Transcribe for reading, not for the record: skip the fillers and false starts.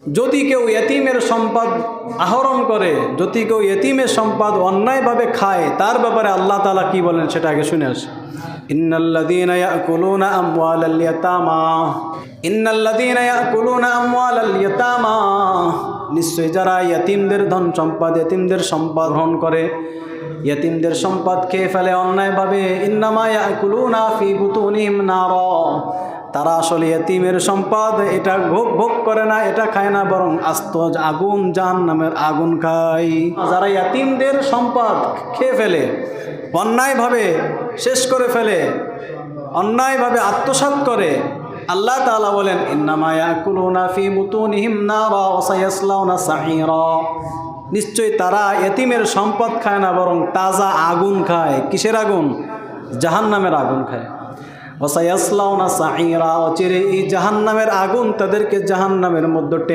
যদি কেউ ইয়তীমের সম্পদ আহরণ করে, যদি কেউ ইয়তীমের সম্পদ অন্যায়ভাবে খায়, তার ব্যাপারে আল্লাহ তাআলা কি বলেন সেটা আগে শুনে আসি। ইন্নাল্লাযীনা ইয়াকুলুনা আমওয়ালাল ইয়াতামা, ইন্নাল্লাযীনা ইয়াকুলুনা আমওয়ালাল ইয়াতামা, নিশ্চয় যারা ইয়তীমদের ধন সম্পদ, ইয়তীমদের সম্পদ গ্রহণ করে, ইয়তীমদের সম্পদ খেয়ে ফেলে অন্যায়ভাবে, ইন্নামা ইয়াকুলুনা ফি বুতুনিহিম নারা, তারা আসলে ইয়তীমের সম্পদ এটা ভোগ করে না, এটা খায় না, বরং আস্ত আগুন, জাহান্নামের আগুন খায়। যারা ইয়তীমদের সম্পদ খেয়ে ফেলে, অন্যায়ভাবে শেষ করে ফেলে, অন্যায়ভাবে আত্মসাৎ করে, আল্লাহ তাআলা বলেন ইন্নামা ইয়াকুলুনা ফি বুতুনিহিম নারা ওয়া সায়াসলাউনা সাঈরা, নিশ্চয়ই তারা ইয়তীমের সম্পদ খায় না, বরং তাজা আগুন খায়। কিসের আগুন? জাহান্নামের আগুন খায়। ওয়া সায়াসলাউনা সাঈরা, অচিরে এই জাহান্নামের আগুন তাদেরকে জাহান্নামের মধ্যে